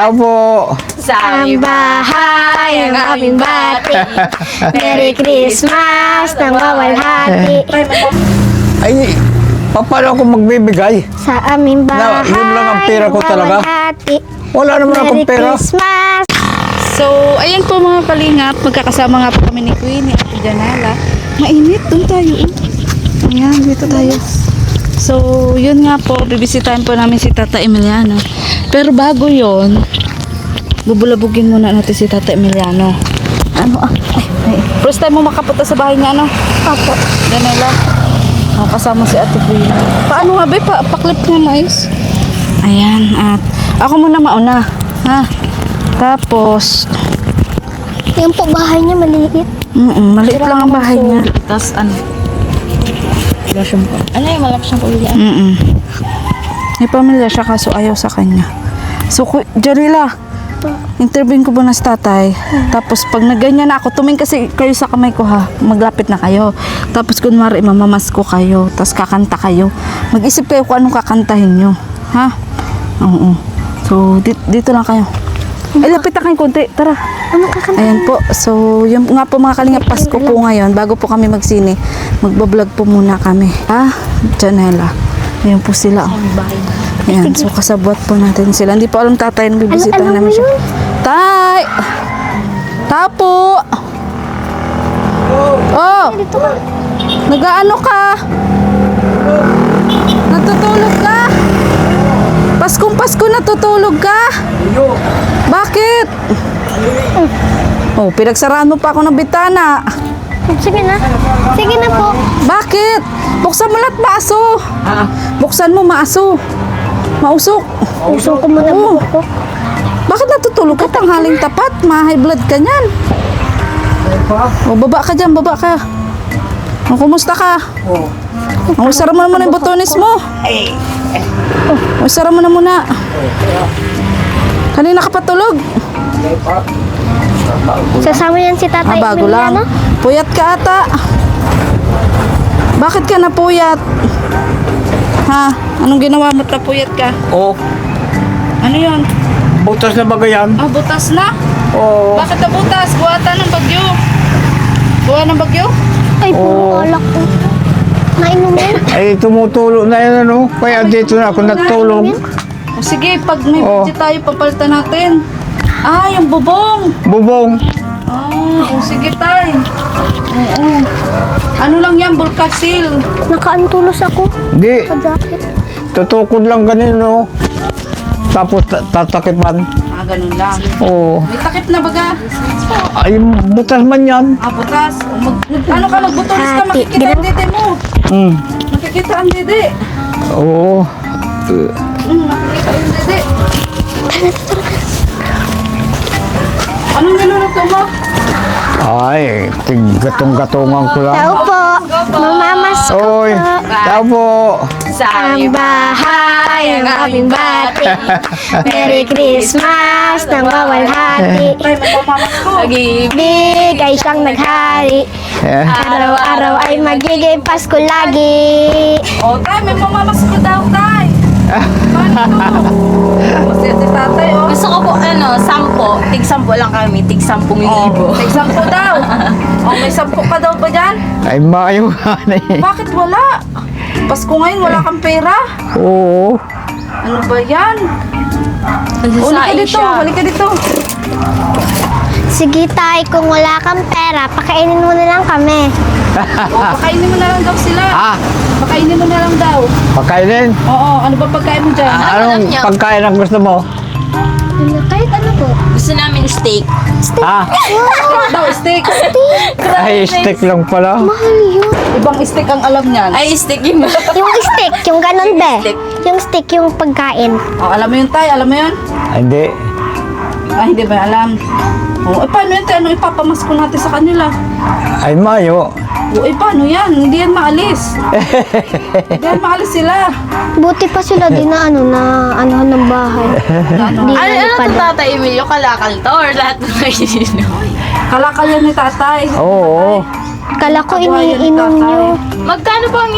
Opo. Sa aming bahay ang aming bati. Merry Christmas nang mawalhati. Ay, paano ako magbibigay? Sa aming bahay Yun lang ang pera ko talaga. mawalhati. Wala naman akong Merry pera. Christmas. So, ayan po mga kalingap. Magkakasama nga po kami ni Queen, ni Ate Janela. Mainit, doon tayo. Ayan, dito tayo. So, yun nga po, bibisitahin po namin si Tata Emiliano. Pero bago yon, bubulabugin muna natin si Tata Emiliano. First time mo makapunta sa bahay niya, ano? Opo. Janela. Kasama si Ate Queen. Paano nga ba? Paklip nga mais. Ayan, at ako muna mauna. Ha? Tapos, Yung po bahay niya maliit. maliit lang ang bahay niya. Tapos ano? Ano yung malap siyang kuya? May pamilya siya kaso ayaw sa kanya. So, Janela, interviewin ko muna si tatay. Tapos pag nagganyan na ako, tumingin kasi kayo sa kamay ko ha. Maglapit na kayo. Tapos kunwari, mamamas ko kayo. Tapos kakanta kayo. Mag-isip kayo kung anong kakantahin nyo. Ha? Oo. So, dito lang kayo. Ay, lapit na kayong konti. Tara. Ano kakanta? Ayan po. So, yung nga po mga kalingap, Pasko po ngayon. Bago po kami magsine, magbablog po muna kami. Ha? Janela. Ayan po sila. Ayan. So, kasabwat po natin sila. Hindi po alam tatay na bibisitahin namin siya. Tay! Tapo! Oh! Dito ka. Nag-aano ka? Natutulog ka? Paskong Pasko natutulog ka? Bakit? Oh, pinagsaraan mo pa ako ng bitana. Sige na. Sige na po. Bakit? Buksan mo lahat maaso. Buksan mo maaso. Mausok. Usong ko muna Oh. buhok ko. Bakit natutulog ka? Tanghaling tapat. Ma-high blood ka niyan. Oh, baba ka dyan. Baba ka. Oh, kumusta ka? Oh, isara mo naman yung botones mo. Oh, isara mo na muna. Kanina ka patulog. Sasama yan si tatay. Bago lang. Emiliano. Puyat ka ata. Bakit ka napuyat? Ha? Anong ginawa mo napuyat ka? Oh, Ano yon? butas na bagayan. Ah, butas na? Oo. Bakit na butas? Buhatan ng bagyo. Buha ng bagyo? Ay, puro alak ko. Nainom yan. Ay, tumutulo na yan, ano? Kaya dito na ako natulog. O sige, pag may Oh. budget tayo, papalitan natin. Ah, yung bubong. Bubong. Ah, o sige tayo. Oo. Ano lang yan, Bulkasil. Nakaantulos ako. Di, Sa jacket. tutukod lang ganun, no? Tapos tatakipan. Ah, ganun lang. Oo. May takip na baga. Ay, butas man yan. Ah, butas. Ano ka, magbutulis ka, Hati. makikita ang dede mo. Hmm. Makikita ang dede. Oo. Makikita ang dede. Anong niluluto mo? Ay, gatong-gatungan ko lang. Tao po. Mamamas ko Oy, po. tao po. Sa aming bahay ang aming bati. Merry Christmas nang mawalhati. Tay, magpamamas ko. Pag-ibig ay siyang naghari. Eh, Araw-araw ay magiging Pasko lagi. O, tay, may mamamas ko daw, tay. Paano to? Masaya si tatay, oh. Gusto ko po, 10. Tig-10 lang kami. Tig-10 libo. May 10 daw. O, may 10 ka daw ba dyan? ay, mayuhan eh. Bakit wala? Pasko ngayon, wala kang pera. Oo. Ano ba yan? Uli ka dito, uli ka dito. Sige tay, kung wala kang pera, pakainin mo na lang kami. O, pakainin mo na lang daw sila. Ah, Pakainin mo na lang daw. pagkainin. Oo, ano ba pagkain mo dyan? Anong niyo? pagkain ang gusto mo? Kahit ano po. Gusto namin steak. Ha? Daw, steak. Ay, stick lang pala. Mahal yun. Ibang steak ang alam niyan. Ay, steak yun. Yung stick, yung ganun be. Stick. Yung stick, yung pagkain. O, alam mo yun, tay? Alam mo yun? Ay, hindi. Ah, hindi ba alam? O, paano yun, tay? Ano ipapamasko natin sa kanila? Ay, mayo. O, paano yan? Hindi yan maalis. Hindi yan maalis sila. Buti pa sila din na anuhan ng bahay. Di Ano to, nalipad. Tata Emilio? Kalakal to or lahat ng kainin? Kalakal yan ni tatay. Oo. Kala ko iniinom nyo. Magkano po ang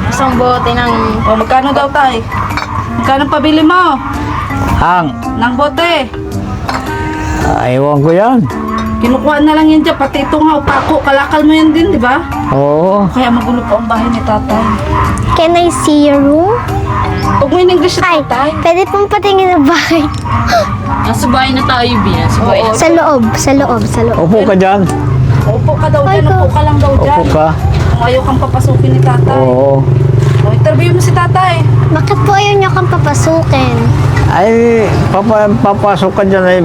isang bote ng... O, magkano daw, tay? Magkano pabili mo? Ang, Ng bote. ewan ko yan. Kinukuha na lang yan dyan. Pati ito nga, upako. Kalakal mo yan din, di ba? Oo. Kaya magulo po ang bahay ni tatay. Can I see your room? Huwag mo in English na Ay, tatay. pwede pong patingin ng bahay. Nasa bahay na tayo, B. Nasa bahay. Oo. Sa loob, sa loob, sa loob. Upo ka dyan. Upo ka daw Ay, dyan. Upo ka lang daw dyan. Upo ka. Kung ayaw kang papasukin ni tatay. Oo. O, interview mo si tatay. Bakit po ayaw niyo kang papasukin? Ay, papasok ka dyan ay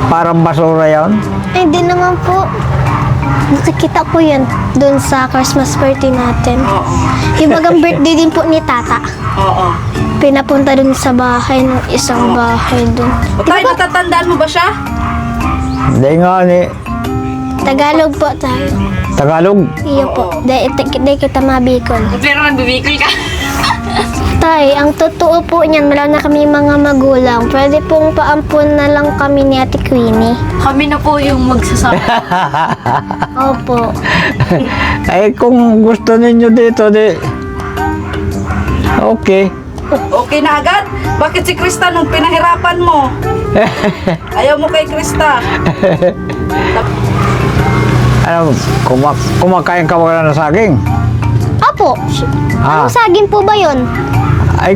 parang basura yan. Ay, di naman po. Nakikita ko yan doon sa Christmas party natin. Oo. Yung bagang birthday din po ni Tata. Oo. Pinapunta doon sa bahay ng isang bahay doon. O tay, natatandaan mo ba siya? Hindi nga ni Tagalog po tayo. Tagalog. Iyo po. Di kita mabikol. Pero nagbibikol ka. Tay, ang totoo po niyan, wala na kami mga magulang. Pwede pong paampun na lang kami ni Ate Queenie. Kami na po yung magsasama. Opo. Ay, kung gusto ninyo dito, di... Okay. Okay na agad? Bakit si Krista nung pinahirapan mo? Ayaw mo kay Krista. Ano, kumakain ka wala ng saging? Opo. Ah. Anong saging po ba yun? Ay,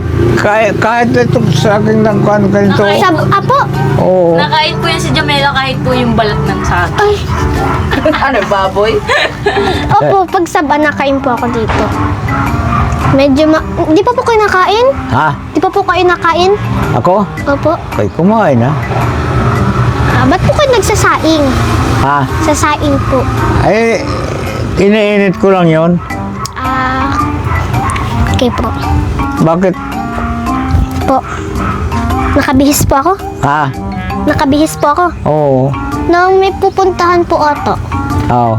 kahit itong saging ng kano ganito. Apo. Oo. Nakain po yan si Jamela kahit po yung balat ng saging. Ay. Ano, baboy? Opo, pag nakain po ako dito. Medyo di pa po kayo nakain? Ha? Di pa po kayo nakain? Ako? Opo. Kay kumain ha? Ba't po kayo nagsasaing? Ha? Sasaing po. Ay, iniinit ko lang yon. Okay po. Bakit? Po. Nakabihis po ako? Ha? Nakabihis po ako? Oo. Nang may pupuntahan po ato. Oo.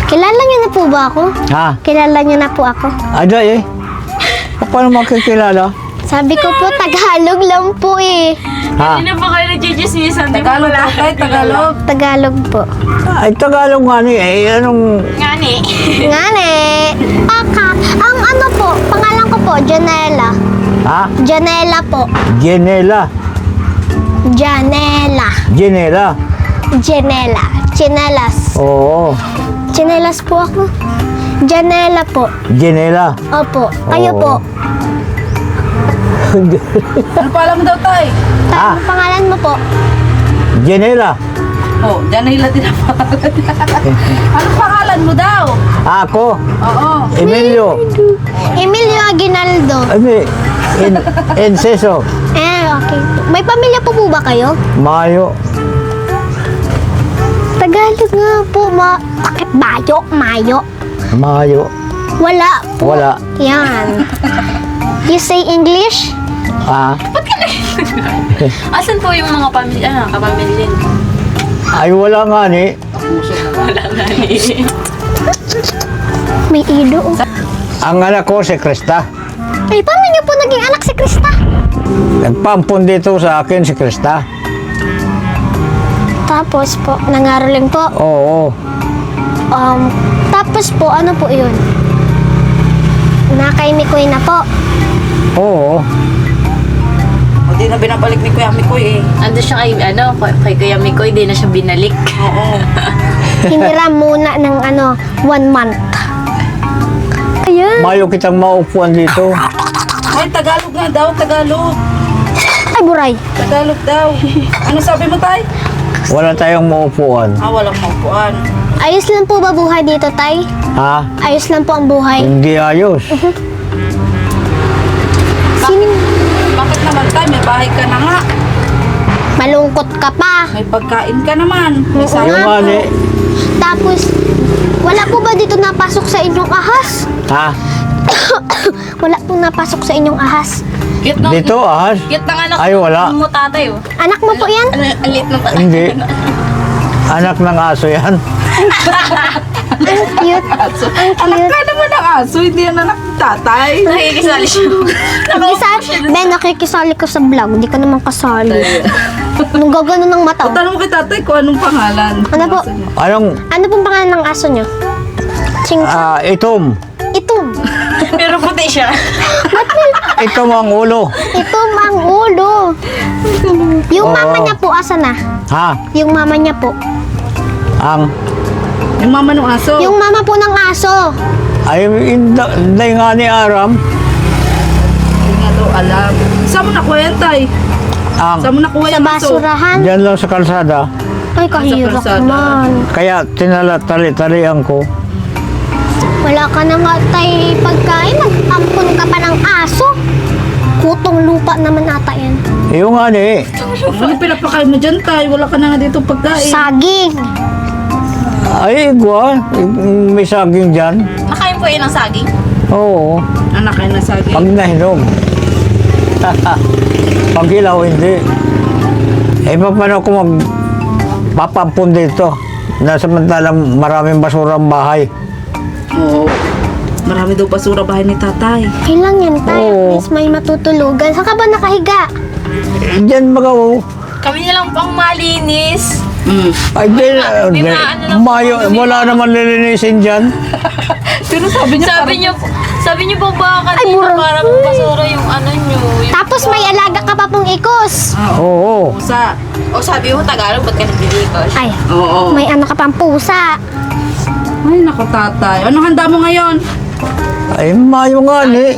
Kilala niyo na po ba ako? Ha? Kilala niyo na po ako? Aday eh. Paano makikilala? Sabi ko po, Tagalog lang po eh. Ha? Hindi na pa kayo nagchichismisan. Di ba Tagalog wala? tatay, Tagalog. Tagalog po. Ay, Tagalog nga ni. Eh, anong... Ngani. Ngane. Paka. Ang ano po, pangalan ko po, Janela. Ha? Janela po. Genela. Janela. Genela. Janela. Chinelas. Oo. Chinelas po ako. Janela po. Genela. Opo. Kayo Oo. po. Ano pa alam mo daw, tay? Ah. Ano pangalan mo po? Genela. Oh, Janela din ang pangalan. Anong pangalan mo daw? Ako. Oo. Emilio. Emilio Aguinaldo. Ano Enceso. Okay. May pamilya po ba kayo? Mayo. Tagalog nga po. Bakit Mayo? Mayo? Mayo. Wala po. Wala. Yan. You say English? Ha? Asan po yung mga pamilya, kapamilya? Ay, wala nga ni. Wala nga eh. May ilo. Ang anak ko si Krista. Ay, paano niyo po naging anak si Krista? Nagpampun dito sa akin si Krista. Tapos po, nangaroling po. Oo. Tapos po, ano po yun? Nakay Mikoy na po. Oo. O, di na binabalik ni Kuya Mikoy eh. Ando siya kay Kuya Mikoy, di na siya binalik. Oo. Hiniram muna ng 1 month. Ayan. Mayo kitang maupuan dito. Ay, Tagalog nga daw, Tagalog. Ay, buray. Tagalog daw. Ano sabi mo, tay? Wala tayong maupuan. Walang maupuan. Ayos lang po ba buhay dito, Tay? Ha? Ayos lang po ang buhay. Hindi ayos. Bakit naman, tay? May bahay ka na nga. Malungkot ka pa. May pagkain ka naman. May Oo sayo. Yung nga nga ni. po. Tapos, wala po ba dito napasok sa inyong ahas? Ha? Wala po napasok sa inyong ahas. Cute ng, Dito, ahas? cute ng anak Ay, wala. mo tatay oh. Anak mo po yan? Ano, ang liit ng Hindi. Anak ng aso yan. Ang cute. Ang Anak cute. ka naman ng aso, hindi yan anak ng tatay. Nakikisali siya. Nakikisali ko sa vlog. Hindi ka naman kasali. Nung gagano ng mata. Tanong mo kay tatay kung anong pangalan. Ano po? Anong? Ano pong pangalan ng aso nyo? Ching Itom. Itom. Pero puti siya. Itom ang ulo. Itom ang ulo. Yung Oo. mama niya po, asa na? Ha? Yung mama niya po. Ang, Yung mama ng aso. Yung mama po ng aso. ay, hindi nga ni Aram. Hindi nga daw alam. Saan mo nakuha yan, tay? Ang, Saan mo nakuha Sa yung aso? basurahan. dyan lang sa kalsada. Ay, kahirap kalsada. man. Kaya tali-talian ko. Wala ka na nga tay pagkain. Nag-ampon ka pa ng aso. Kutong lupa naman ata yan. Yung nga ni, Ano pinapakain mo dyan, tay? Wala ka na nga dito pagkain. Saging. ay, igwa. May saging dyan. Nakain po yun ng saging. Oo. Anak kayo na saging. Pag nahinog. Pag hilaw, hindi. Eh, paano ko papampun dito? Na samantalang maraming basura ang bahay. Oo. Marami daw basura bahay ni tatay. Kailan yan tay? At Oo. least may matutulugan. Saan ka ba nakahiga? Eh, dyan magaw. Kami na lang pang malinis. Mm. Ay, dyan. May maano lang Mayo, po kami. wala naman lilinisin dyan. Pero sabi niya Sabi niyo po ba Ay, kanina mura. para po basura yung ano nyo. Yung Tapos may alaga ka pa pong ikos. Oo. pusa. O sabi mo Tagalog, ba't ka nagdilikos? Ay, Oo. may anak ka pang pusa. Ay, naku tatay. Anong handa mo ngayon? Ay, mayo nga ni.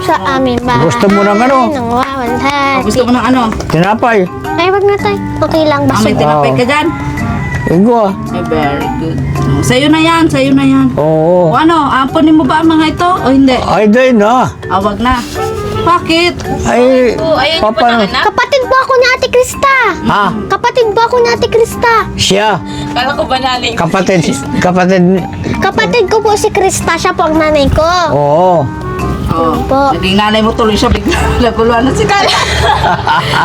Sa amin ba? Gusto mo ng ano? Nang wawanhati. Gusto mo ng ano? Tinapay. Ay, wag na tay. Okay lang. Ah, may Basura. tinapay ka dyan? Igwa. Ay, very good. Sa'yo na yan, sa'yo na yan. Oo. O ano, amponin mo ba ang mga ito o hindi? Ay, di na. Awag na. Bakit? Ay, Oh, ayun yung papa. panganak. Kapatid po ako ni Ate Krista. Ha? Kapatid po ako ni Ate Krista. Siya. Kala ko ba nanay ko? Kapatid. Kapatid ko po si Krista. Siya po ang nanay ko. Oo. Oh, po. naging nanay mo tuloy siya bigla. Naguluhan na si tatay.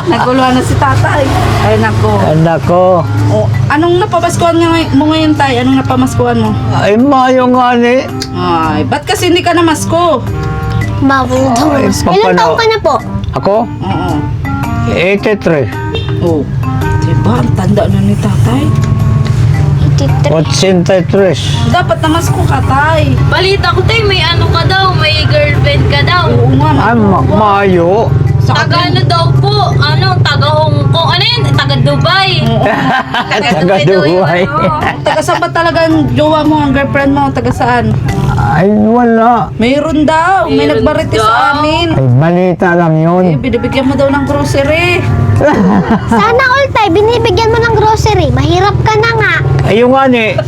Naguluhan na si tatay. Ay, nako. Anak ko. O, anong napamaskuhan mo ngayon, tay? Anong napamaskuhan mo? Ay, mayo nga ni. Ay, ba't kasi hindi ka namasko? Bawal daw. Ay, Ilang papano. taong ka na po? Ako? Oo. 83. Oh. Diba, ang tanda na ni tatay. 83. Dapat namasko ka, tay. Balita ko tayo, may ano ka daw, may girlfriend ka daw. Oo nga. Ay, mayo. Taga ano daw po? Ano? Taga Hong Kong. Ano yun? Taga Dubai. Taga Dubai. Taga saan ba talaga ang jowa mo, ang girlfriend mo? Taga saan? Ay, wala. Mayroon daw. May Mayroon nagbariti daw. sa amin. Ay, balita lang Eh, yun. binibigyan mo daw ng grocery. Sana all tay, binibigyan mo ng grocery. Mahirap ka na nga. Ay, yung nga ni.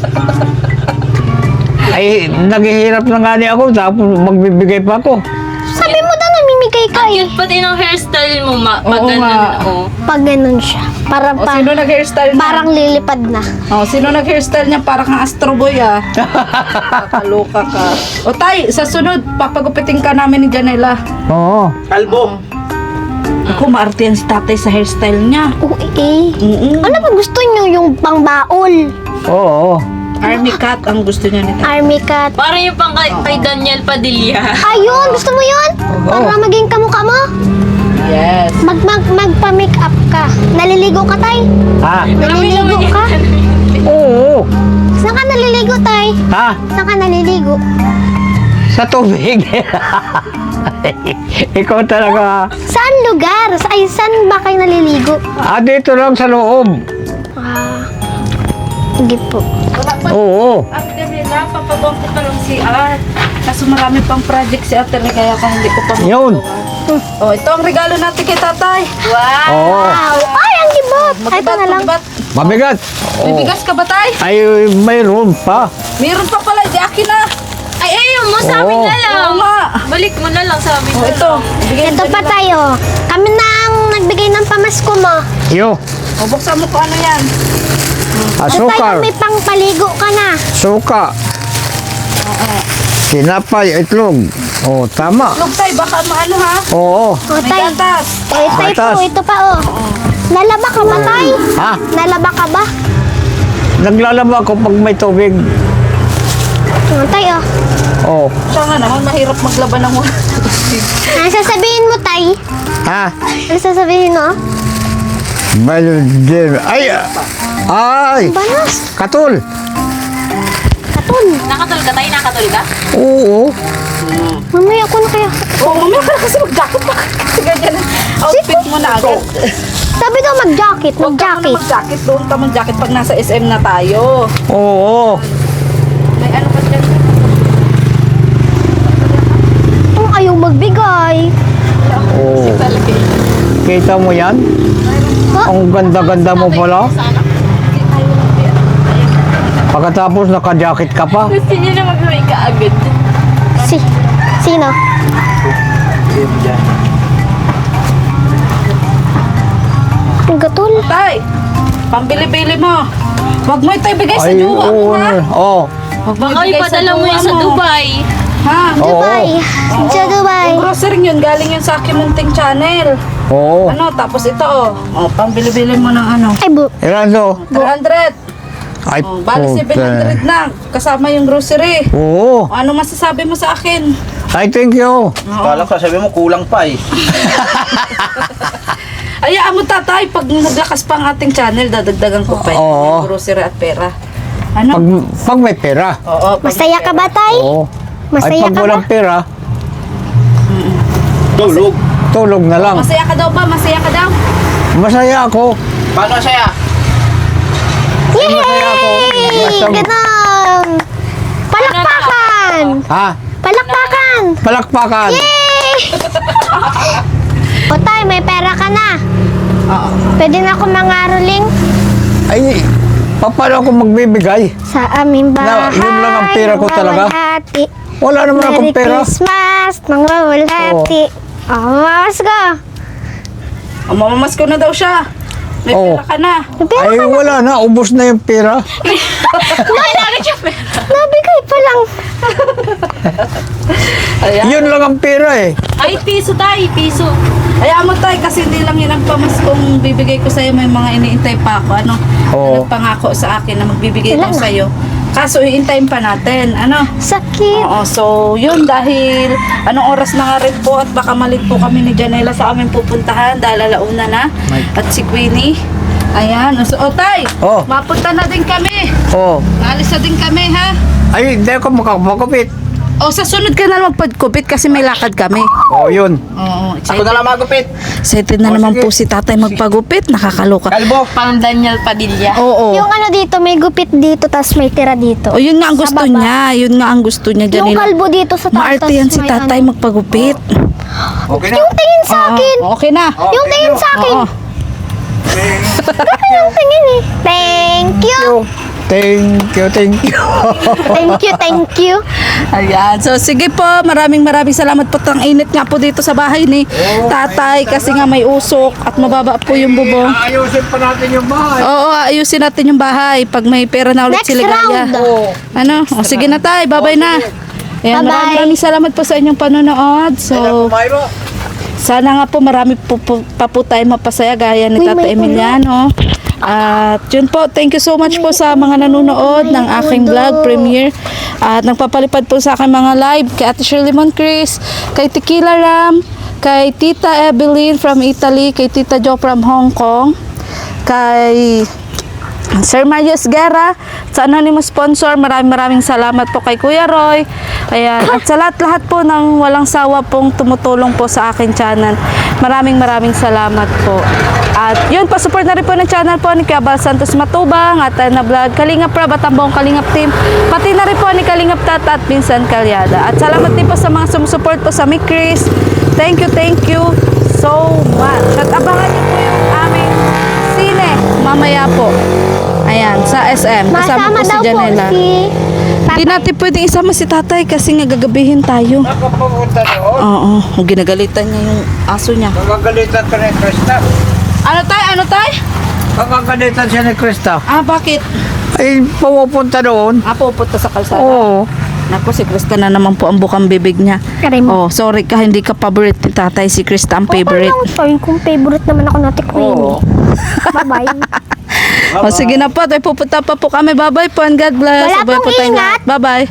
Ay, naghihirap na nga ni ako, tapos magbibigay pa ako. Sabi mo daw namimigay ka Ang eh. cute pati ng hairstyle mo, pag Oo ganun, nga. oh. Pag ganun siya. Para O, sino nag-hairstyle niya? parang lilipad na. O, sino nag-hairstyle niya? Parang kang Astro Boy, ah. Kakaloka ka. O, tay, sa sunod, papagupitin ka namin ni Janela. Oo. Ako, maarte yan si tatay sa hairstyle niya. Oo eh. Ano ba gusto nyo yung pangbaol? Oo. Army cat ang gusto niya ni tatay. Army cat. Parang yung pang kay Daniel Padilla. Ayun, gusto mo yun? Para maging kamukha mo? Yes. Magpa-make up ka. Naliligo ka, tay? Ha? Naliligo ka? Oo. Saan ka naliligo, tay? Ha? Saan ka naliligo? Sa tubig. Ikaw talaga. Saan lugar? Saan ba kayo naliligo? Ah, dito lang sa loob. Ah, sige po. Oo. Ang Janela, papabang ko pa lang si Art. Kaso marami pang project si Ate Ray, kaya ka hindi ko pa Yun. O, ito ang regalo natin kay tatay. Wow! Oo. Wow! Ay, ang gibot! Ay, ito na lang. Mabigat. Mabigat. May Oo. bigas ka ba, tay? Ay, mayroon pa. Meron pa pala, di akin na. Ay, ayun mo, sa amin Oo. na lang. Oo nga. Balik mo na lang sa amin. O, ito. Bigyan Ito pa tayo. Kami na ang nagbigay ng pamasko mo. Yo. O, buksan mo kung ano yan. Ito tayo Asukal. may pangpaligo ka na. Suka. Tinapay, itlog. Oh, tama. Look, tay, baka maano ha? Oo. O, May tay. gatas. O, tay Gatas. po. Ito pa, o. Nalaba ka ba, tay? Ha? Nalaba ka ba? Naglalaba ako pag may tubig. O, tay, o. Oh. Siya nga naman, mahirap maglaban ng wala. Ano sasabihin mo, tay? Ha? Ano sasabihin mo? Balder. Ay! Ay! Banas. Katul! Katon. Nakatol ka tayo, nakatol ka? Oo. Mamaya ako na kaya. Oo, mamaya ka na kasi mag-jacket pa. Kasi ganyan ang outfit mo na agad. Sabi daw mag-jacket, Huwag ka muna mag-jacket. mag-jacket. Doon ka mag-jacket pag nasa SM na tayo. Oo. May ano ka dyan? Kung ayaw magbigay. Oo. Kita mo yan? Ang ganda-ganda mo pala. Pagkatapos naka-jacket ka pa. Gusto niyo na mag-uwi ka agad. Sino? Ang gatul. Tay, pambili-bili mo. Huwag mo ito ibigay sa Ay, jowa mo, oo. ha? Oo. Huwag mo Baka ibigay ipadala mo jowa yan sa Dubai. Ha? Dubai. Sa Dubai. Yung grocery yun, galing yun sa akin munting channel. Oo. Ano, tapos ito, pambili-bili mo ng ano. Ay, Ilan to? 300. Ay, Bali puta. 700 na, kasama yung grocery. Oo. Ano masasabi mo sa akin? Ay, thank you. Kala ko sabi mo kulang pa eh. Ayaan mo tatay, pag naglakas pa ang ating channel, dadagdagan ko pa Oo. yung grocery at pera. Pag, Ano? pag may pera. Oo, pag masaya ka ba, Tay? Oo. Ay, Masaya pag ka ba? walang pera, Tulog. tulog na lang. Masaya ka daw ba? Masaya ka daw? Masaya ako. Paano saya? Masaya ako. Yay! Basta, Ganon! Palakpakan! ha? Palakpakan! Palakpakan. Yay! O Tay, may pera ka na. Oo. Pwede na ako mangaroling Ay, paano ako magbibigay? sa aming bahay. Yun lang ang pera ko talaga. Mawawalhati. Wala naman akong Merry pera. Christmas, mawawalhati. Oh, mamas ka. Mamamas ko na daw siya. May Oo. pera ka na. May pera Ay, ka na. wala na. Ubus na yung pera. Nabigay pa lang. Ayan. Yun lang ang pera eh. Ay, piso tayo, piso. Hayaan mo tayo kasi hindi lang yun ang pamaskong bibigay ko sa'yo. May mga iniintay pa ako. Ano? Oo. Nagpangako sa akin na magbibigay Wala ko na. sa'yo. Kaso iintayin pa natin. Ano? Sakit. Oo, so yun dahil anong oras na nga rin po at baka malit po kami ni Janela sa aming pupuntahan dahil alauna na at si Queenie. Ayan, so Tay, Oh. mapunta na din kami. Oo. Alis na din kami ha. Ay, hindi ako makapagupit. O sa sunod ka na lang magpagkupit kasi may lakad kami. Oo, yun. Oo, Ako na lang magupit. excited na Oh, naman sige. po si tatay magpagupit. Nakakaloka. Kalbo. Pang Daniel Padilla. Oo. Yung ano dito, may gupit dito, tas may tira dito. O yun nga ang Sa gusto baba. niya. Yun nga ang gusto niya, Yung Janela. kalbo dito sa taas. Maarte yan si may tatay ano. magpagupit. Okay na. Yung tingin sa akin. Oo, okay na. Yung tingin sa akin. Oo. Yung tingin eh. Thank you. Thank you, thank you. Thank you, thank you. Ayan. So, sige po. Maraming salamat po. Ang init nga po dito sa bahay ni tatay kasi nga may usok at mababa po yung bubong. Ayusin pa natin yung bahay. Oo, ayusin natin yung bahay pag may pera na ulit Next si Ligaya. round. Ano? O, sige na tay. Bye-bye na. Ayan, Bye-bye. maraming salamat po sa inyong panonood. So, Mayro. sana nga po marami pa po tayo mapasaya gaya ni Uy, Tata may Emiliano. At yun po, thank you so much po sa mga nanonood ng aking vlog premiere. At nagpapalipad po sa aking mga live kay Ate Shirley Moncrist, kay Tequila Ram, kay Tita Evelyn from Italy, kay Tita Jo from Hong Kong, kay Sir Marius Guerra, sa anonymous sponsor, maraming salamat po kay Kuya Roy. Ayan. At sa lahat po ng walang sawa pong tumutulong po sa aking channel. Maraming salamat po. At yun, pasupport na rin po ng channel po ni Kuya Santos Matubang at na vlog Kalingap Prab at ang buong Kalingap team. Pati na rin po ni Kalingap Tata at Vincent Calyada. At salamat din po sa mga sumusupport po sa Mikris. Thank you so much. At abangan niyo po yung aming sine mamaya po. Ayan, sa SM. Kasama Masama po si daw po Janela. si Hindi natin pwedeng isama si tatay kasi nga gagabihin tayo. Nakapapunta doon. Oo, ginagalitan niya yung aso niya. Magagalitan ka ni Krista. Ano tay? Ano tay? Magagalitan siya ni Krista. Ah, bakit? Ay, pumupunta doon. Ah, pupunta sa kalsada. Oo. Naku, si Krista na naman po ang bukang bibig niya. Karim. Oh, sorry ka, hindi ka favorite ni tatay. Si Krista ang favorite. Okay lang, kung favorite naman ako natin Queen. Oo. Bye-bye. O, sige na po, tayo pupunta pa po kami. Bye-bye po and God bless. Wala Sabay pong po tayong ingat. lahat. Bye-bye.